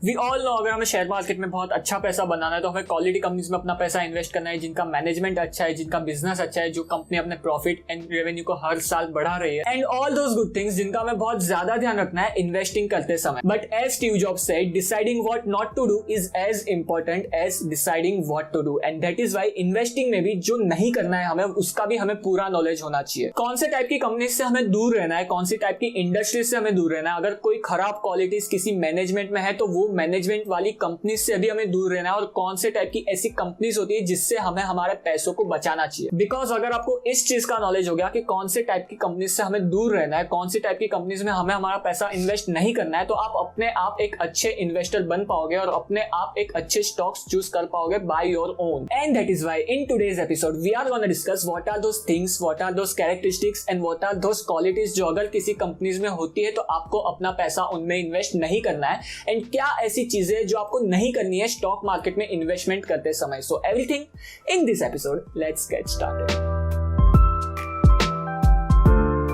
We all know अगर हमें share market में बहुत अच्छा पैसा बनाना है तो हमें क्वालिटी कंपनीज में अपना पैसा इन्वेस्ट करना है जिनका मैनेजमेंट अच्छा है, जिनका बिजनेस अच्छा है, जो कंपनी अपने प्रॉफिट एंड रेवेन्यू को हर साल बढ़ा रही है and all those good things जिनका हमें बहुत ज्यादा ध्यान रखना है इन्वेस्टिंग करते समय। But as Steve Jobs said, deciding what not to do is as important as deciding what to do and that is why investing में भी जो नहीं करना है हमें उसका भी हमें पूरा नॉलेज होना चाहिए। कौन से टाइप की कंपनी से हमें दूर रहना है, कौन सी टाइप की इंडस्ट्री से हमें दूर रहना है, अगर कोई खराब क्वालिटीज किसी मैनेजमेंट में है तो वो मैनेजमेंट वाली कंपनी से भी हमें दूर रहना है और कौन से टाइप की ऐसी कंपनीज होती है जिससे हमें हमारे पैसों को बचाना चाहिए। बिकॉज अगर आपको इस चीज का नॉलेज हो गया कि कौन से टाइप की कंपनीज से हमें दूर रहना है, कौन सी टाइप की कंपनीज में हमें हमारा पैसा इन्वेस्ट नहीं करना है, तो आप अपने आप एक अच्छे इन्वेस्टर बन पाओगे और अपने आप एक अच्छे स्टॉक्स चूज कर पाओगे by your own. And that is why in today's episode we are gonna discuss what are those things, what are those characteristics and what are those qualities जो अगर किसी कंपनीज में होती है तो आपको अपना पैसा उनमें इन्वेस्ट नहीं करना है एंड क्या ऐसी चीजें जो आपको नहीं करनी है स्टॉक मार्केट में इन्वेस्टमेंट करते समय। So everything in this episode, let's get started.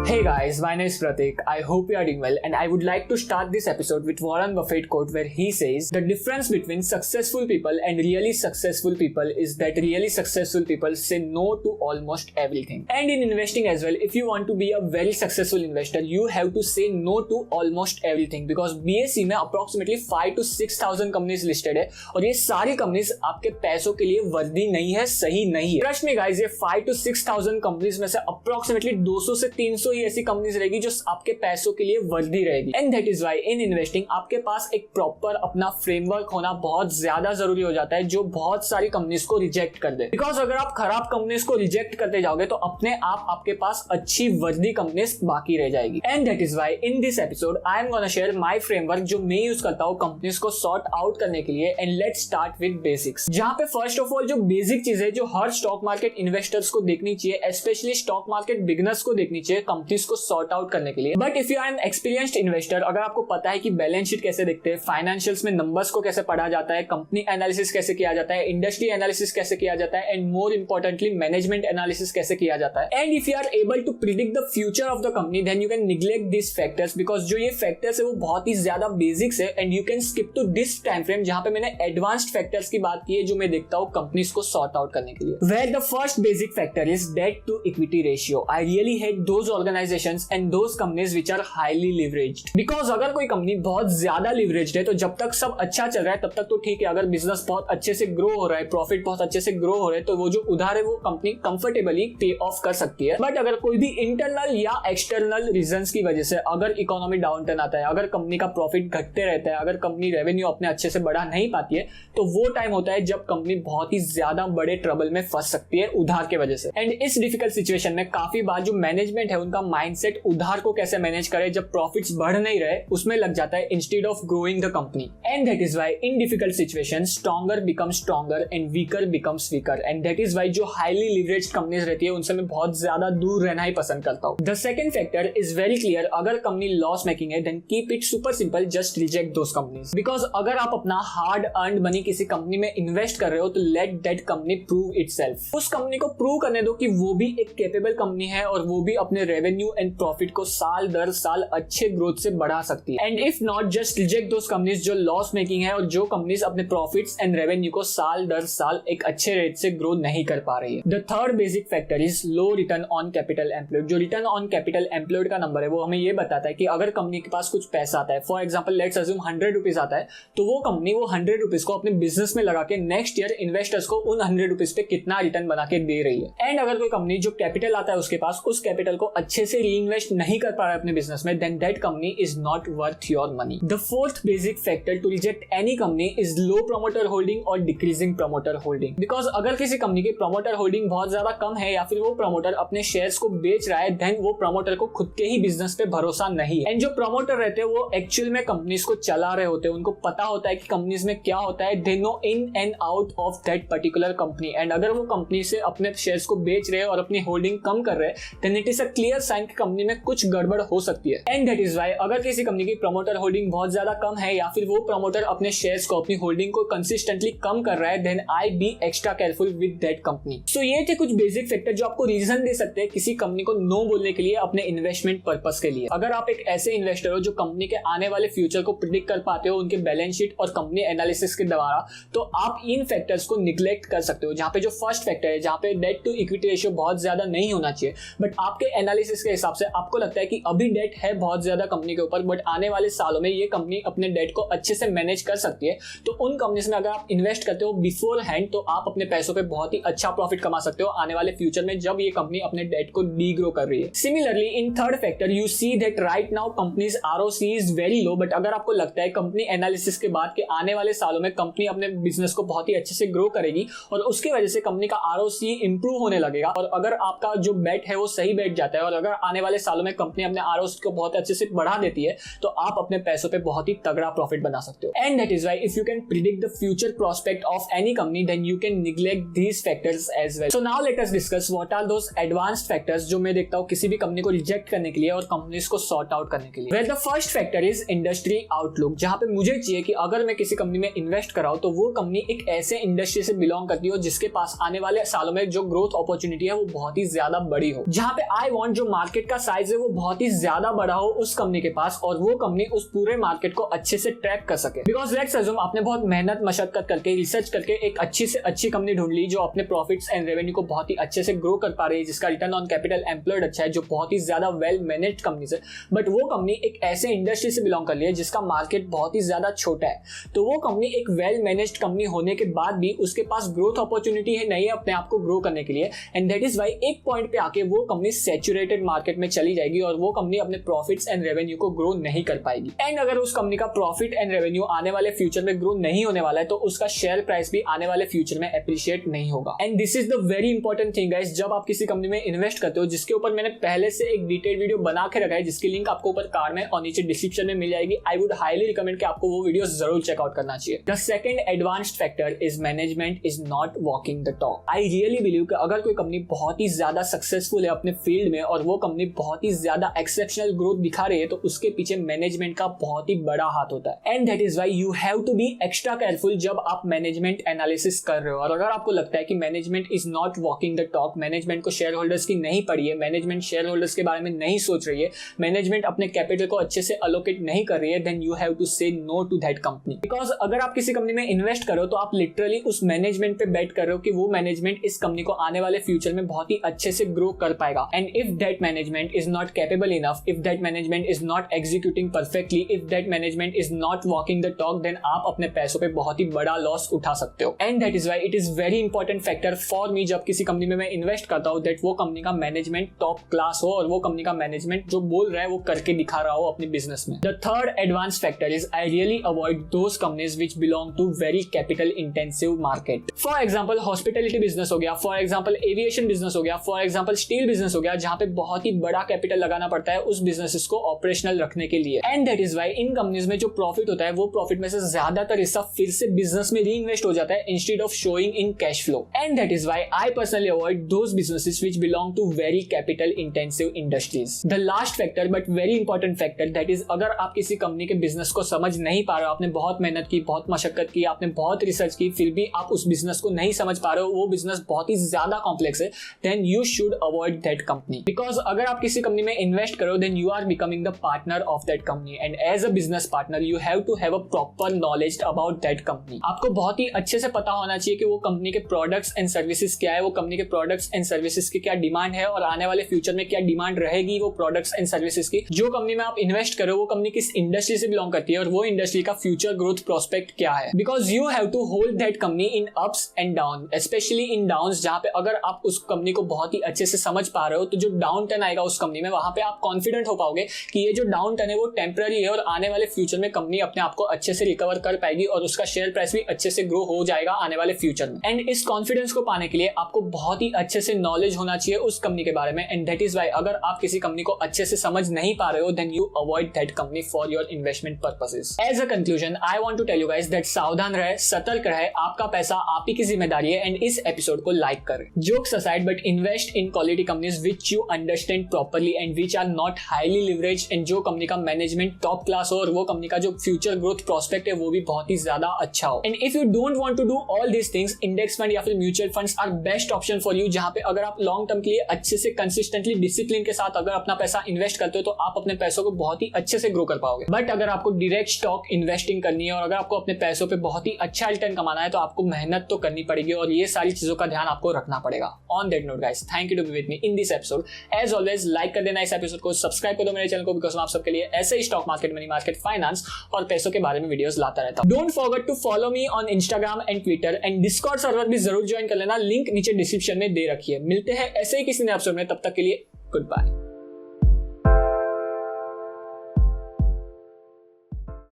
Hey guys, my name is Pratik. I hope you are doing well and I would like to start this episode with Warren Buffett quote where he says the difference between successful people and really successful people is that really successful people say no to almost everything. And in investing as well, if you want to be a very successful investor, you have to say no to almost everything because BSE में approximately 5 to 6,000 companies listed है और ये सारी companies आपके पैसों के लिए वर्दी नहीं है, सही नहीं है। Trust me guys, ये 5 to 6,000 companies में से approximately 200 से 300 ऐसी कंपनीज रहेगी जो आपके पैसों के लिए वर्दी रहेगी। And that is why in investing आपके पास एक प्रॉपर अपना फ्रेमवर्क होना बहुत ज्यादा जरूरी हो जाता है जो बहुत सारी कंपनीज को रिजेक्ट कर दे। बिकॉज अगर आप खराब कंपनीज को रिजेक्ट करते जाओगे तो अपने आप आपके पास अच्छी वर्दी कंपनीज बाकी रह जाएगी। And that is why in this episode I am gonna share my framework जो मैं यूज करता हूँ कंपनीज को सॉर्ट आउट करने के लिए। And let's start with basics, जहां पे फर्स्ट ऑफ ऑल जो बेसिक चीज है जो हर स्टॉक मार्केट इन्वेस्टर्स को देखनी चाहिए, स्पेशली स्टॉक मार्केट बिगिनर्स को देखनी चाहिए कंपनीज को सॉर्ट आउट करने के लिए। But if you are an experienced investor, अगर आपको पता है कि बैलेंस शीट कैसे दिखते हैं, फाइनेंशियल्स में नंबर्स को कैसे पढ़ा जाता है, कंपनी एनालिसिस कैसे किया जाता है, इंडस्ट्री एनालिसिस कैसे किया जाता है and more importantly management analysis कैसे किया जाता है, and if you are able to predict the future of the company then you can neglect this factors because जो ये फैक्टर्स है वो बहुत ही ज्यादा बेसिक्स है and you can skip to this time frame जहां पे मैंने एडवांस्ड फैक्टर्स की बात की है जो मैं देखता हूं कंपनीज को सॉर्ट आउट करने के लिए। Where the first basic factor is debt to equity ratio. I really hate those organisations and those companies which are highly leveraged because अगर कोई कंपनी बहुत ज्यादा लिवरेज्ड है तो जब तक सब अच्छा चल रहा है तब तक तो ठीक है, अगर बिजनेस बहुत अच्छे से ग्रो हो रहा है, प्रॉफिट बहुत अच्छे से ग्रो हो रहा है तो वो जो उधार है वो कंपनी कंफर्टेबली पे ऑफ कर सकती है। बट अगर कोई भी इंटरनल या एक्सटर्नल रीजंस की वजह से अगर इकोनॉमी डाउनटर्न आता है, अगर कंपनी का प्रॉफिट घटते रहता है, अगर कंपनी रेवेन्यू अपने अच्छे से बढ़ा नहीं पाती है तो वो टाइम होता है जब कंपनी बहुत ही ज्यादा बड़े ट्रबल में फंस सकती है उधार के वजह से। एंड इस डिफिकल्ट सिचुएशन में काफी बार जो मैनेजमेंट है उनका माइंडसेट उधार को कैसे मैनेज करे जब प्रॉफिट्स बढ़ नहीं रहे उसमें लग जाता है instead of growing the company. And that is why in difficult situation stronger becomes stronger and weaker becomes weaker. And that is why जो हाईली लिवरेज्ड कंपनीज रहती है उनसे मैं बहुत ज्यादा दूर रहना ही पसंद करता हूं। The second factor is very clear, अगर कंपनी लॉस मेकिंग है then keep it super simple, just reject those companies because अगर आप अपना हार्ड अर्न्ड मनी किसी कंपनी में इन्वेस्ट कर रहे हो तो let that company prove itself. उस कंपनी को प्रूव करने दो कि वो भी एक कैपेबल कंपनी है और वो भी अपने रेवेन्यू एंड प्रॉफिट को साल दर साल अच्छे ग्रोथ से बढ़ा सकती है। And if not just reject those companies जो लॉस मेकिंग है और जो कंपनीज अपने प्रॉफिट्स एंड रेवेन्यू को साल दर साल एक अच्छे रेट से ग्रो नहीं कर पा रही है। The third basic factor is low return on capital employed. जो रिटर्न ऑन कैपिटल एम्प्लॉयड का नंबर है वो हमें ये बताता है कि अगर कंपनी के पास कुछ पैसा आता है, for example let's assume 100 rupees आता है, तो वो कंपनी वो 100 रुपीज को अपने बिजनेस में लगा के नेक्स्ट ईयर इन्वेस्टर्स को उन 100 रुपीज पे कितना रिटर्न बना के दे रही है। एंड अगर कोई कंपनी जो कैपिटल आता है उसके पास उस कैपिटल को अच्छे से री इन्वेस्ट नहीं कर पा रहा है अपने बिजनेस में then that company is not worth your money. The fourth basic factor to reject any company is low promoter holding और डिक्रीजिंग प्रमोटर होल्डिंग बिकॉज अगर किसी कंपनी की प्रमोटर होल्डिंग बहुत ज्यादा कम है या फिर वो प्रमोटर अपने शेयर्स को बेच रहा है देन वो प्रमोटर को खुद के ही बिजनेस पे भरोसा नहीं है। एंड जो प्रमोटर रहते हैं वो एक्चुअल में कंपनीज को चला रहे होते हैं, उनको पता होता है कि कंपनीज में क्या होता है, they know in and out of that particular company. And अगर वो कंपनी से अपने शेयर्स को बेच रहे हैं और अपनी होल्डिंग कम कर रहे हैं then it is a clear sign की कंपनी में कुछ गड़बड़ हो सकती है। एंड दैट इज व्हाई अगर किसी कंपनी की प्रमोटर होल्डिंग बहुत ज्यादा कम है या फिर वो प्रमोटर अपने शेयर्स को, अपनी होल्डिंग को कंसिस्टेंटली कम कर रहा है, then I be extra careful with that company. So ये थे कुछ बेसिक फैक्टर जो आपको रीजन दे सकते हैं किसी कंपनी को नो बोलने के लिए अपने इन्वेस्टमेंट पर्पस के लिए। अगर आप एक ऐसे इन्वेस्टर हो जो कंपनी के आने वाले फ्यूचर को प्रिडिक्ट कर पाते हो उनके बैलेंस शीट और कंपनी एनालिसिस के द्वारा, तो आप इन फैक्टर्स को निग्लेक्ट कर सकते हो। जहां पे जो फर्स्ट फैक्टर है, जहां पे डेट टू इक्विटी रेशियो बहुत ज्यादा नहीं होना चाहिए, बट आपके एनालिसिस के हिसाब से आपको लगता है कि अभी डेट है बहुत ज्यादा कंपनी के ऊपर, बट आने वाले सालों में ये कंपनी अपने डेट को अच्छे से मैनेज कर सकती है, तो उन कंपनीज में अगर आप इन्वेस्ट करते हो बिफोर हैंड, तो आप अपने पैसों पे बहुत ही अच्छा प्रॉफिट कमा सकते हो आने वाले फ्यूचर में, जब ये कंपनी अपने डेट को डीग्रो कर रही है। Similarly in third factor you see that right now companies ROC is very low, but अगर आपको लगता है कंपनी एनालिसिस के बाद के आने वाले सालों में कंपनी अपने बिजनेस को बहुत ही अच्छे से ग्रो करेगी और उसकी वजह से कंपनी का आरओसी इंप्रूव होने लगेगा, और अगर आपका जो बेट है वो सही बैठ जाता है और अगर आने वाले सालों में कंपनी अपने आरओसी को बहुत अच्छे से बढ़ा देती है, तो आप अपने पैसों पे बहुत ही तगड़ा प्रॉफिट बना सकते हो। And that is why if you can predict the future prospect of any company, then you can neglect these factors as well. So now let us discuss what are those advanced factors जो मैं देखता हूं किसी भी company को reject करने के लिए और कंपनीज को सॉर्ट आउट करने के लिए। Well the first factor is industry outlook, जहां पे मुझे चाहिए कि अगर मैं किसी कंपनी में इन्वेस्ट कराऊं तो वो कंपनी एक ऐसे इंडस्ट्री से बिलोंग करती हो जिसके पास आने वाले सालों में जो ग्रोथ अपॉर्चुनिटी है वो बहुत ही ज्यादा बड़ी हो, जहां पे आई वांट जो मार्केट का साइज है वो बहुत ही ज्यादा बड़ा हो उस कंपनी के पास, और वो कंपनी उस पूरे मार्केट को अच्छे से ट्रैक कर सके। बिकॉज लेट्स अज्यूम आपने बहुत मेहनत मशक्कत करके रिसर्च करके एक अच्छी से अच्छी कंपनी ढूंढ ली जो अपने प्रॉफिट्स एंड रेवेन्यू को बहुत ही अच्छे से ग्रो कर पा रही है, जिसका रिटर्न ऑन कैपिटल एम्प्लॉयड अच्छा है, जो बहुत ही ज्यादा वेल मैनेज्ड कंपनी है, बट वो कंपनी एक ऐसे इंडस्ट्री से बिलोंग कर रही है जिसका मार्केट बहुत ही ज्यादा छोटा है। तो वो कंपनी एक वेल मैनेज्ड कंपनी होने के बाद भी उसके पास ग्रोथ अपॉर्चुनिटी है नहीं है अपने आप को ग्रो करने के लिए, एंड दैट इज व्हाई एक पॉइंट पे आके वो कंपनी सैचुरेटेड मार्केट में चली जाएगी और वो कंपनी अपने प्रॉफिट्स एंड रेवेन्यू को ग्रो नहीं कर पाएगी। एंड अगर उस कंपनी का प्रॉफिट एंड रेवेन्यू आने वाले फ्यूचर में ग्रो नहीं होने वाला है, तो उसका शेयर प्राइस भी आने वाले फ्यूचर में एप्रिशिएट नहीं होगा। And this is the very important thing guys, जब आप किसी कंपनी में इन्वेस्ट करते हो, जिसके ऊपर मैंने पहले से एक डिटेल वीडियो बना के रखा है, जिसकी लिंक आपको ऊपर कार्ड में और नीचे डिस्क्रिप्शन में मिल जाएगी। आई वुड हाईली रिकमेंड कि आपको वो वीडियो जरूर चेकआउट करना चाहिए। The second advanced factor is management is not walking the talk. I really believe कि अगर कोई कंपनी बहुत ही ज्यादा सक्सेसफुल है अपने फील्ड में और वो कंपनी बहुत ही ज्यादा एक्सेप्शनल ग्रोथ दिखा रही है, तो उसके पीछे मैनेजमेंट का बहुत ही बड़ा हाथ होता है। And that is why you have to be extra careful जब आप मैनेजमेंट एनालिसिस कर रहे हो। और अगर आपको लगता है कि management is not walking the talk, management को शेयर होल्डर्स की नहीं पड़ी है, मैनेजमेंट शेयर होल्डर्स के बारे में नहीं सोच रही है, मैनेजमेंट अपने कैपिटल को अच्छे से अलोकेट नहीं कर रही है, then you have to say no to that company. Because अगर आप किसी कंपनी में इन्वेस्ट करो तो आप लिटरली उस मैनेजमेंट पे बेट कर रहे हो कि वो मैनेजमेंट इस कंपनी को आने वाले फ्यूचर में बहुत ही अच्छे से ग्रो कर पाएगा। And if that management is not capable enough, if that management is not executing perfectly, if that management is not walking the talk, then आप अपने पैसों पे बहुत ही बड़ा लॉस उठा सकते हो। And that is why it is very important factor for me जब किसी कंपनी में मैं इन्वेस्ट करता हूं, दैट वो कंपनी का मैनेजमेंट टॉप क्लास हो और वो कंपनी का मैनेजमेंट जो बोल रहा है वो करके दिखा रहा हो अपने बिजनेस में। The third advance factor is I really avoid those companies which belong to very capital intensive market. For example hospitality business हो गया, फॉर एग्जाम्पल एविएशन बिजनेस हो गया, फॉर एग्जाम्पल स्टील बिजनेस हो गया, जहां पे बहुत ही बड़ा कैपिटल लगाना पड़ता है उस बिजनेस को ऑपरेशनल रखने के लिए। And that is why in companies में जो प्रॉफिट होता है वो प्रॉफिट में से ज्यादातर हिस्सा फिर से बिजनेस में री इन्वेस्ट हो जाता है instead of showing in cash flow. And that is why I personally avoid those businesses which belong to very capital intensive industries. The last factor but very important factor, that is अगर आप किसी company के business को समझ नहीं पा रहे हो, आपने बहुत मेहनत की, बहुत मशक्कत की, आपने बहुत रिसर्च की, फिर भी आप उस बिजनेस को नहीं समझ पा रहे हो, वो बिजनेस बहुत ही ज्यादा कॉम्प्लेक्स है, then you should avoid that company. Because अगर आप किसी कंपनी में इन्वेस्ट करो, then you are becoming the partner of that company, and as a business partner you have to have a proper knowledge about that company. आपको बहुत ही अच्छे से पता होना चाहिए कि वो कंपनी के प्रोडक्ट्स एंड सर्विसेज क्या है, वो कंपनी के प्रोडक्ट्स एंड सर्विसेज की क्या डिमांड है और आने वाले फ्यूचर में क्या डिमांड रहेगी वो प्रोडक्ट्स एंड सर्विसेज की। जो कंपनी में आप इन्वेस्ट करो वो कंपनी किस इंडस्ट्री से बिलोंग करती है और वो इंडस्ट्री का फ्यूचर ग्रोथ प्रोस्पेक्ट क्या है। Because you have to hold that company in ups and down, specially in downs, जहां पे अगर आप उस कंपनी को बहुत ही अच्छे से समझ पा रहे हो तो जो डाउन टर्न आएगा उस कंपनी में, वहां पे आप कॉन्फिडेंट हो पाओगे कि ये जो डाउन टर्न है वो टेम्पररी है और आने वाले फ्यूचर में कंपनी अपने आप को अच्छे से रिकवर कर पाएगी और उसका शेयर प्राइस भी अच्छे से ग्रो हो जाएगा आने वाले फ्यूचर में। एंड इस कॉन्फिडेंस को पाने के लिए आपको बहुत ही अच्छे से नॉलेज होना चाहिए उस कंपनी के बारे में। एंड दैट इज व्हाई अगर आप किसी कंपनी को अच्छे से समझ नहीं पा रहे हो, then you avoid that company for your investment purposes. As a conclusion I want to tell you guys that सावधान रहे, सतर्क रहे, आपका पैसा आप ही की जिम्मेदारी है। एंड इस एपिसोड को लाइक करें। Jokes aside, but invest in quality companies which you understand understand properly and which are not highly leverage, and जो कंपनी का मैनेजमेंट टॉप क्लास हो और वो कंपनी का जो फ्यूचर ग्रोथ प्रोस्पेक्ट है वो भी बहुत ही ज्यादा अच्छा हो। And if you don't want to do all these things, index fund या फिर mutual funds are best option for you, जहां पे अगर आप लॉन्ग टर्म के लिए अच्छे से कंसिस्टेंटली डिसिप्लिन के साथ अगर अपना पैसा इन्वेस्ट करते हो तो आप अपने पैसों को बहुत ही अच्छे से ग्रो कर पाओगे। बट अगर आपको डायरेक्ट स्टॉक इन्वेस्टिंग करनी है और अगर आपको अपने पैसों पे बहुत ही अच्छा रिटर्न कमाना है तो आपको मेहनत तो करनी पड़ेगी और ये सारी चीजों का ध्यान आपको रखना पड़ेगा। On that note guys, thank you to be with me in this episode. As always like कर देना इस एपिसोड को, सब्सक्राइब कर दो मेरे चैनल को, बिकॉज मैं आप सबके लिए ऐसे ही stock market, money market, finance और पैसों के बारे में वीडियोस लाता रहता हूं। Don't forget to follow me on Instagram and Twitter, and Discord server भी जरूर ज्वाइन कर लेना, लिंक नीचे डिस्क्रिप्शन में दे रखी है। मिलते हैं ऐसे ही किसी नए एपिसोड में, तब तक के लिए गुड बाय।